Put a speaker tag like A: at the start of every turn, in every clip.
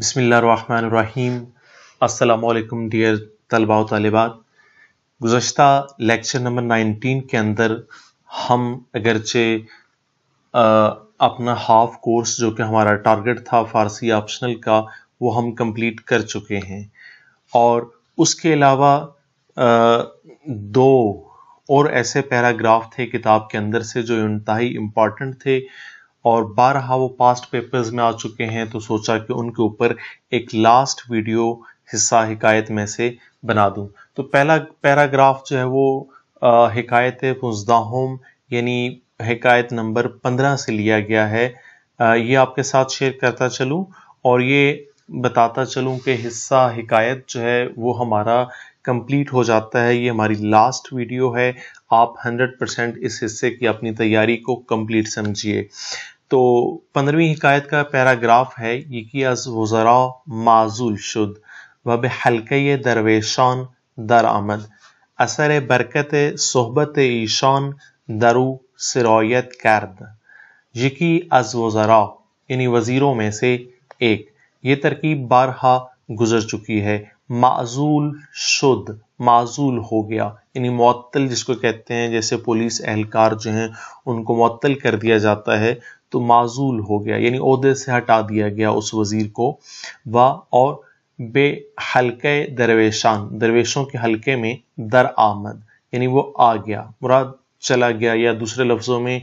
A: بسم اللہ الرحمن الرحیم۔ السلام علیکم ڈیئر طلباء و طالبات۔ گزشتہ لیکچر نمبر 19 کے اندر ہم اگرچہ اپنا ہاف کورس جو کہ ہمارا ٹارگٹ تھا فارسی آپشنل کا وہ ہم کمپلیٹ کر چکے ہیں، اور اس کے علاوہ دو اور ایسے پیراگراف تھے کتاب کے اندر سے جو انتہائی امپورٹنٹ تھے اور بارہا وہ پاسٹ پیپرز میں آ چکے ہیں، تو سوچا کہ ان کے اوپر ایک لاسٹ ویڈیو حصہ حکایت میں سے بنا دوں۔ تو پہلا پیراگراف جو ہے وہ حکایت مزدحم یعنی حکایت نمبر 15 سے لیا گیا ہے۔ یہ آپ کے ساتھ شیئر کرتا چلوں اور یہ بتاتا چلوں کہ حصہ حکایت جو ہے وہ ہمارا کمپلیٹ ہو جاتا ہے۔ یہ ہماری لاسٹ ویڈیو ہے، آپ 100% اس حصے کی اپنی تیاری کو کمپلیٹ سمجھیے۔ تو 15ویں حکایت کا پیراگراف ہے، یکی از وزراء معزول شد و به حلقه درویشان در آمد، اثر برکت صحبت ایشان در او سرایت کرد۔ یکی از وزراء یعنی وزیروں میں سے ایک، یہ ترکیب بارہا گزر چکی ہے۔ معزول شد، معزول ہو گیا یعنی معطل جس کو کہتے ہیں، جیسے پولیس اہلکار جو ہیں ان کو معطل کر دیا جاتا ہے، تو معزول ہو گیا یعنی عہدے سے ہٹا دیا گیا اس وزیر کو۔ اور بے حلقے درویشان، درویشوں کے حلقے میں، در آمد یعنی وہ آ گیا، مراد چلا گیا، یا دوسرے لفظوں میں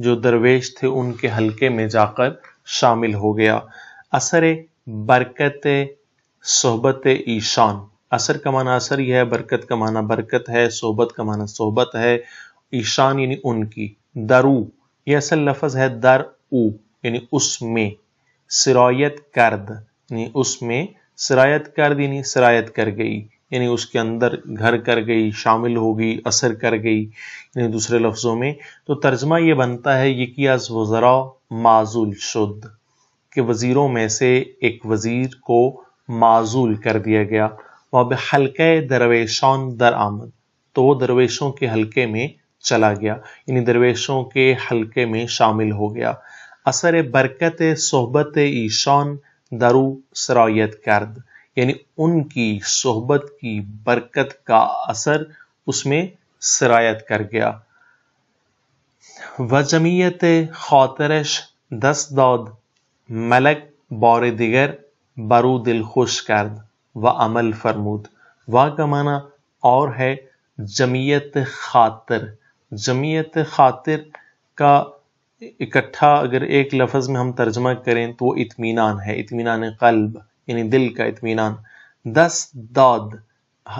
A: جو درویش تھے ان کے حلقے میں جا کر شامل ہو گیا۔ اثر برکت صحبت ایشان، اثر کا معنی اثر ہی ہے، برکت کا معنی برکت ہے، صحبت کا معنی صحبت ہے، ایشان یعنی ان کی، درو یہ اصل لفظ ہے، در او یعنی اس میں، سرایت کرد یعنی اس میں، سرایت کرد یعنی سرایت کر گئی یعنی اس کے اندر گھر کر گئی، شامل ہو گئی، اثر کر گئی یعنی دوسرے لفظوں میں۔ تو ترجمہ یہ بنتا ہے، یکی از وزراء معزول شد، کہ وزیروں میں سے ایک وزیر کو معزول کر دیا گیا۔ وَبِحَلْقَ درویشان در آمد، تو وہ درویشوں کے حلقے میں چلا گیا یعنی درویشوں کے حلقے میں شامل ہو گیا۔ اثر برکت صحبت ایشان درو سرایت کرد، یعنی ان کی صحبت کی برکت کا اثر اس میں سرایت کر گیا۔ و جمیعت خاطرش دست داد، ملک بار دیگر برو دل خوش کرد و عمل فرمود۔ و کا معنی اور ہے جمیعت خاطر، جمیعت خاطر کا اکٹھا اگر ایک لفظ میں ہم ترجمہ کریں تو وہ اطمینان ہے، اطمینان قلب یعنی دل کا اطمینان۔ دست داد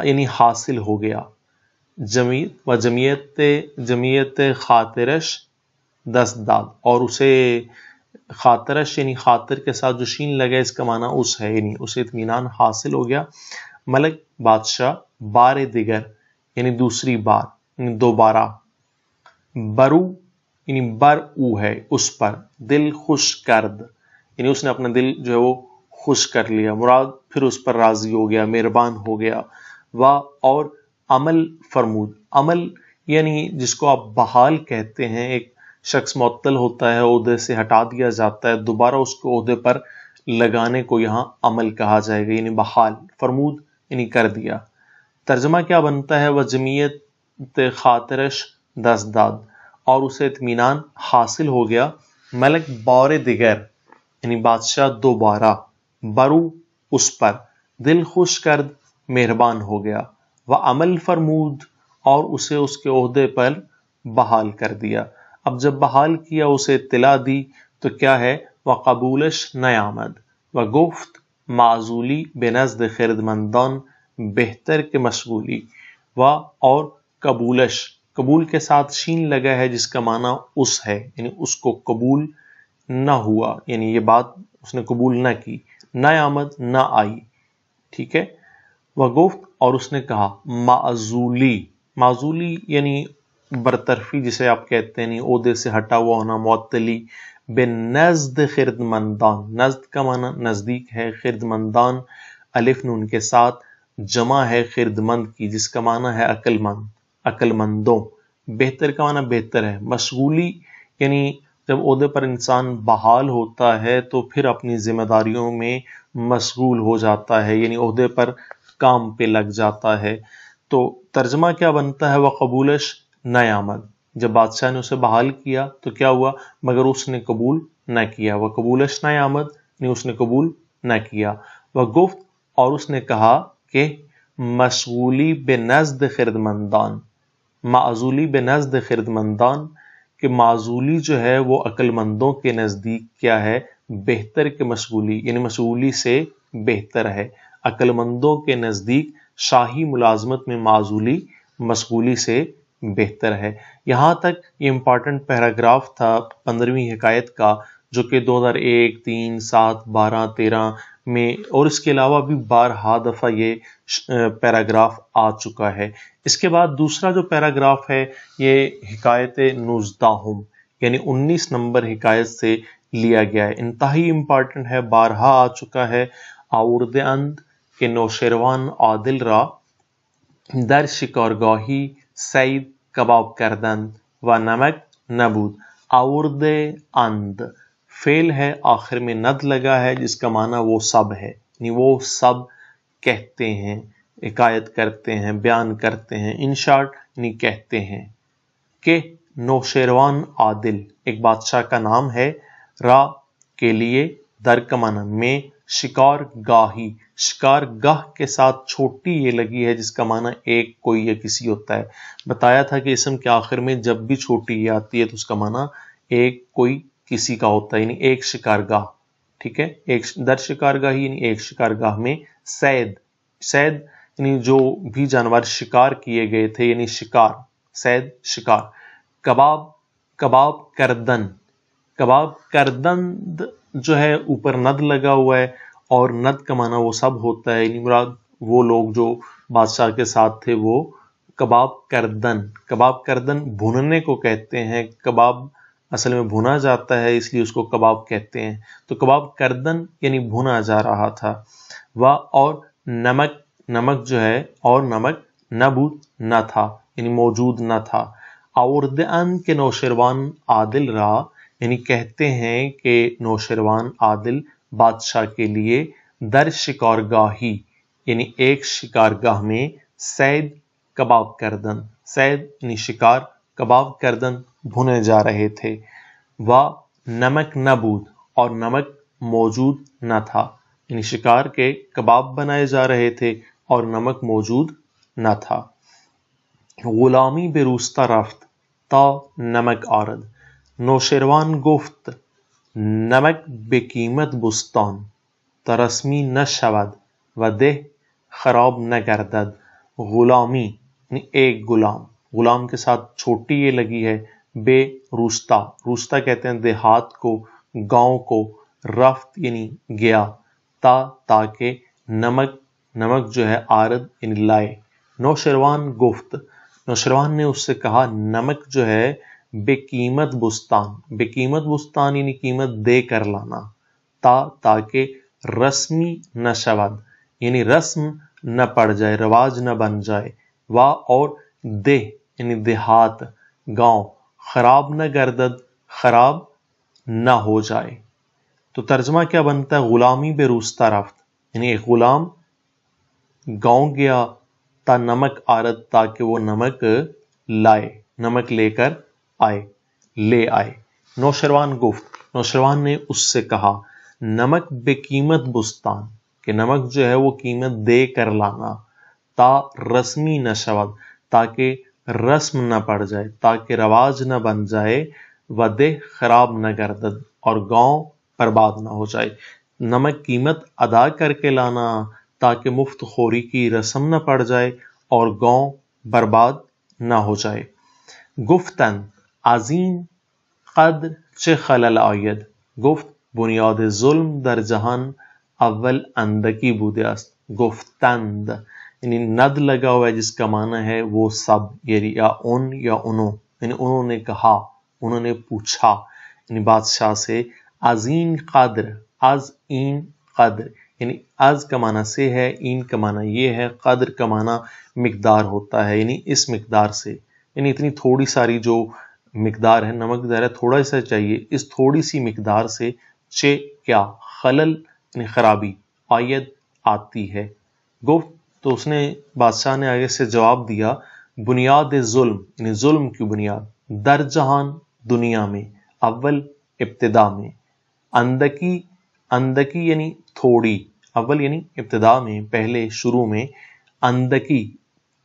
A: یعنی حاصل ہو گیا، جمیعت خاطرش دست داد، اور اسے خاطرش یعنی خاطر کے ساتھ جو شین لگا اس کا معنی اس ہے، یعنی اسے اطمینان حاصل ہو گیا۔ ملک بادشاہ، بار دیگر یعنی دوسری بار یعنی دوبارہ، برو یعنی بر او ہے اس پر، دل خوش کرد یعنی اس نے اپنا دل جو ہے وہ خوش کر لیا، مراد پھر اس پر راضی ہو گیا، مہربان ہو گیا۔ اور عمل فرمود، عمل یعنی جس کو آپ بحال کہتے ہیں، ایک شخص معطل ہوتا ہے، عہدے سے ہٹا دیا جاتا ہے، دوبارہ اس کو عہدے پر لگانے کو یہاں عمل کہا جائے گا یعنی بحال، فرمود یعنی کر دیا۔ ترجمہ کیا بنتا ہے، وہ جمیعت خاطرش دست داد، اور اسے اطمینان حاصل ہو گیا، ملک بار دیگر یعنی بادشاہ دوبارہ، برو اس پر، دل خوش کرد مہربان ہو گیا، وہ عمل فرمود اور اسے اس کے عہدے پر بحال کر دیا۔ اب جب بحال کیا، اسے اطلاع دی، تو کیا ہے، وہ قبولش نیامد، و گفت معزولی بنزد خردمندان بہتر کے مشغولی۔ اور قبولش، قبول کے ساتھ شین لگا ہے جس کا معنی اس ہے، یعنی اس کو قبول نہ ہوا، یعنی یہ بات اس نے قبول نہ کی، نیامد نہ آئی، ٹھیک ہے۔ وہ گفت اور اس نے کہا، معزولی، معزولی یعنی برطرفی جسے آپ کہتے ہیں، عہدے سے ہٹا ہوا ہونا، معطلی، بنزد خردمندان، نزد کا معنی نزدیک ہے، خردمندان الف نون کے ساتھ جمع ہے خردمند کی جس کا معنی ہے عقل مند، عقل مندوں، بہتر کا معنی بہتر ہے، مشغولی یعنی جب عہدے پر انسان بحال ہوتا ہے تو پھر اپنی ذمہ داریوں میں مشغول ہو جاتا ہے، یعنی عہدے پر کام پہ لگ جاتا ہے۔ تو ترجمہ کیا بنتا ہے؟ وقبولش نیامد، جب بادشاہ نے اسے بحال کیا تو کیا ہوا؟ مگر اس نے قبول نہ کیا۔ وقبولش نیامد یعنی اس نے قبول نہ کیا۔ وگفت، اور اس نے کہا کہ مشغولی بے نزد خردمندان، معزولی بے نزد خردمندان، کہ معزولی جو ہے وہ عقل مندوں کے نزدیک کیا ہے؟ بہتر کہ مشغولی، یعنی مشغولی سے بہتر ہے۔ عقل مندوں کے نزدیک شاہی ملازمت میں معزولی مشغولی سے بہتر ہے۔ یہاں تک یہ امپارٹنٹ پیراگراف تھا 15ویں حکایت کا، جو کہ 2001، 3، 7، 12، 13 میں اور اس کے علاوہ بھی بارہا دفعہ یہ پیراگراف آ چکا ہے۔ اس کے بعد دوسرا جو پیراگراف ہے یہ حکایت 19 یعنی 19 نمبر حکایت سے لیا گیا ہے، انتہائی امپارٹنٹ ہے، بارہا آ چکا ہے۔ آورد اند کہ نوشیروان عادل را در شکارگاہی سید کباب کردند و نمک نبود۔ آورد اند فعل ہے، آخر میں ند لگا ہے جس کا معنی وہ سب ہے، یعنی وہ سب کہتے ہیں، حکایت کرتے ہیں، بیان کرتے ہیں، ان شارٹ یعنی کہتے ہیں کہ نوشیروان عادل ایک بادشاہ کا نام ہے، را کے لیے، در کا معنی میں، شکار گاہی، شکار گاہ کے ساتھ چھوٹی یہ لگی ہے جس کا معنی ایک، کوئی یا کسی ہوتا ہے۔ بتایا تھا کہ اسم کے آخر میں جب بھی چھوٹی یہ آتی ہے تو اس کا معنی ایک، کوئی، کسی کا ہوتا ہے، یعنی ایک شکار گاہ، ٹھیک ہے، ایک در شکار گاہی یعنی ایک شکار گاہ میں، سید، سید یعنی جو بھی جانور شکار کیے گئے تھے، یعنی شکار، سید شکار۔ کباب، کباب کردن، کباب کردند جو ہے اوپر ند لگا ہوا ہے اور ند کا معنی وہ سب ہوتا ہے، یعنی مراد وہ لوگ جو بادشاہ کے ساتھ تھے وہ کباب کردن، کباب کردن بھوننے کو کہتے ہیں، کباب اصل میں بھونا جاتا ہے اس لیے اس کو کباب کہتے ہیں، تو کباب کردن یعنی بھونا جا رہا تھا۔ اور نمک، نمک جو ہے، اور نمک نبود نہ تھا، یعنی موجود نہ تھا۔ آورد ان کے نوشیروان عادل را یعنی کہتے ہیں کہ نوشیروان عادل بادشاہ کے لیے در شکارگاہی یعنی ایک شکارگاہ میں، سید کباب کردن، سید یعنی شکار، کباب کردن بھنے جا رہے تھے، و نمک نبود اور نمک موجود نہ تھا، یعنی شکار کے کباب بنائے جا رہے تھے اور نمک موجود نہ تھا۔ غلامی بے روستہ رفت تا نمک آرد، نوشیروان گفت نمک بے قیمت بستان تا رسمی نہ شود و دہ خراب نہ گردد۔ غلامی یعنی ایک غلام، غلام کے ساتھ چھوٹی یہ لگی ہے، بے روستہ، روستہ کہتے ہیں دیہات کو، گاؤں کو، رفت یعنی گیا، تاکہ نمک، نمک جو ہے آرد یعنی لائے۔ نوشیروان گفت، نوشیروان نے اس سے کہا نمک جو ہے بے قیمت بستان، بے قیمت بستان یعنی قیمت دے کر لانا، تاکہ رسمی نہ شود یعنی رسم نہ پڑ جائے، رواج نہ بن جائے، اور دہ یعنی دیہات، گاؤں، خراب نہ گردد خراب نہ ہو جائے۔ تو ترجمہ کیا بنتا ہے؟ غلامی بے روستہ رفت یعنی ایک غلام گاؤں گیا، تا نمک آرد تاکہ وہ نمک لائے، نمک لے کر آئے، لے آئے۔ نوشیروان گفت، نوشیروان نے اس سے کہا نمک بے قیمت بستان، کہ نمک جو ہے وہ قیمت دے کر لانا، تا رسمی نہ شود تاکہ رسم نہ پڑ جائے، تاکہ رواج نہ بن جائے، ودہ خراب نہ گردد اور گاؤں برباد نہ ہو جائے۔ نمک قیمت ادا کر کے لانا تاکہ مفت خوری کی رسم نہ پڑ جائے اور گاؤں برباد نہ ہو جائے۔ گفتن عظیم قدر چه خلل آید، گفت بنیاد ظلم در جہان اول اندکی بوده است۔ گفتند یعنی ند لگا ہوا ہے جس کا معنی ہے وہ سب، یا ان یا انہوں، یعنی انہوں نے کہا، انہوں نے پوچھا، یعنی بادشاہ سے۔ عظیم قدر، از این قدر یعنی از کا معنی سے ہے، این کا معنی یہ ہے، قدر کا معنی مقدار ہوتا ہے، یعنی اس مقدار سے، یعنی اتنی تھوڑی ساری جو مقدار ہے، نمک ذرا تھوڑا سا چاہیے، اس تھوڑی سی مقدار سے چے کیا خلل یعنی خرابی آید آتی ہے. گفت تو اس نے بادشاہ نے آگے سے جواب دیا بنیاد ظلم یعنی ظلم کی بنیاد در جہان دنیا میں اول ابتدا میں اندکی اندکی یعنی تھوڑی اول یعنی ابتدا میں پہلے شروع میں اندکی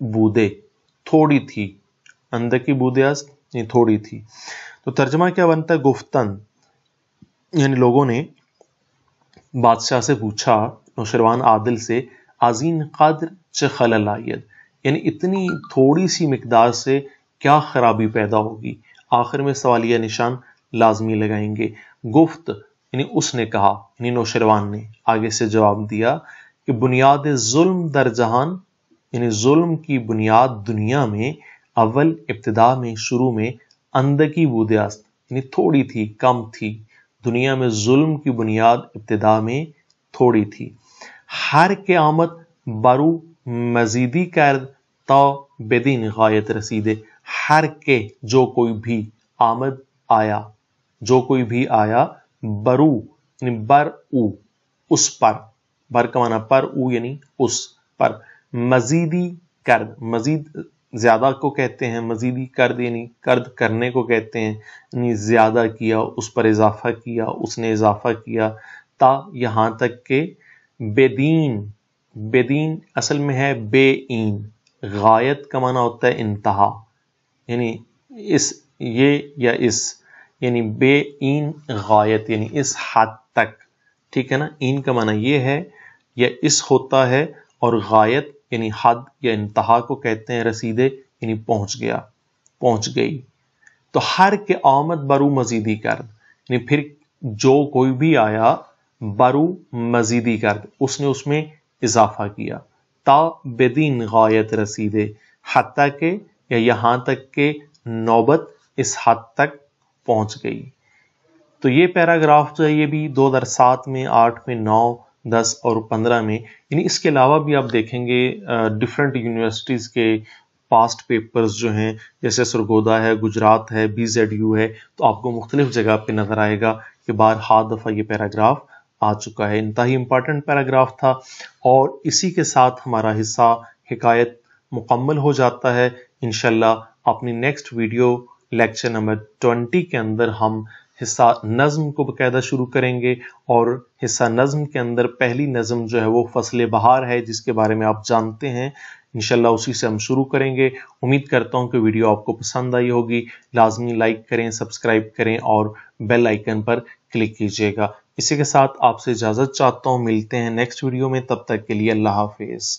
A: بودے تھوڑی تھی اندکی بودے یعنی تھوڑی تھی. تو ترجمہ کیا بنتا ہے گفتن یعنی لوگوں نے بادشاہ سے پوچھا نوشروان عادل سے عظیم قدر چه خلل آید یعنی اتنی تھوڑی سی مقدار سے کیا خرابی پیدا ہوگی. آخر میں سوالیہ نشان لازمی لگائیں گے. گفت یعنی اس نے کہا یعنی نوشروان نے آگے سے جواب دیا کہ بنیاد ظلم در جہان یعنی ظلم کی بنیاد دنیا میں اول ابتدا میں شروع میں اندکی بودے است یعنی تھوڑی تھی کم تھی. دنیا میں ظلم کی بنیاد ابتدا میں تھوڑی تھی. ہر کے آمد برو مزیدی کرد تا بدین غایت رسیدے. ہر کے جو کوئی بھی آمد آیا جو کوئی بھی آیا برو یعنی بر او اس پر بر کا معنی پر او یعنی اس پر مزیدی کرد مزید زیادہ کو کہتے ہیں مزیدی کرد یعنی کرد کرنے کو کہتے ہیں یعنی زیادہ کیا اس پر اضافہ کیا اس نے اضافہ کیا تا یہاں تک کہ بے دین بے دین اصل میں ہے بے این غایت کا معنی ہوتا ہے انتہا یعنی اس یہ یا اس یعنی بے این غایت یعنی اس حد تک ٹھیک ہے نا. این کا معنی یہ ہے یا اس ہوتا ہے اور غایت یعنی حد یا انتہا کو کہتے ہیں رسیدے یعنی پہنچ گیا پہنچ گئی. تو ہر کے آمد برو مزیدی کرد یعنی پھر جو کوئی بھی آیا برو مزیدی کرد اس نے اس میں اضافہ کیا تا بدین غایت رسیدے حتیٰ کہ یا یہاں تک کہ نوبت اس حد تک پہنچ گئی. تو یہ پیراگراف جو ہے یہ بھی 2007 میں 8 میں 9 10 اور 15 میں یعنی اس کے علاوہ بھی آپ دیکھیں گے ڈفرینٹ یونیورسٹیز کے پاسٹ پیپرز جو ہیں جیسے سرگودا ہے گجرات ہے BZU ہے تو آپ کو مختلف جگہ پہ نظر آئے گا کہ بار دفعہ یہ پیراگراف آ چکا ہے. انتہائی امپورٹنٹ پیراگراف تھا اور اسی کے ساتھ ہمارا حصہ حکایت مکمل ہو جاتا ہے. انشاءاللہ اپنی نیکسٹ ویڈیو لیکچر نمبر 20 کے اندر ہم حصہ نظم کو باقاعدہ شروع کریں گے اور حصہ نظم کے اندر پہلی نظم جو ہے وہ فصل بہار ہے جس کے بارے میں آپ جانتے ہیں. انشاءاللہ اسی سے ہم شروع کریں گے. امید کرتا ہوں کہ ویڈیو آپ کو پسند آئی ہوگی. لازمی لائک کریں سبسکرائب کریں اور بیل آئیکن پر کلک کیجیے گا. اسی کے ساتھ آپ سے اجازت چاہتا ہوں. ملتے ہیں نیکسٹ ویڈیو میں. تب تک کے لیے اللہ حافظ.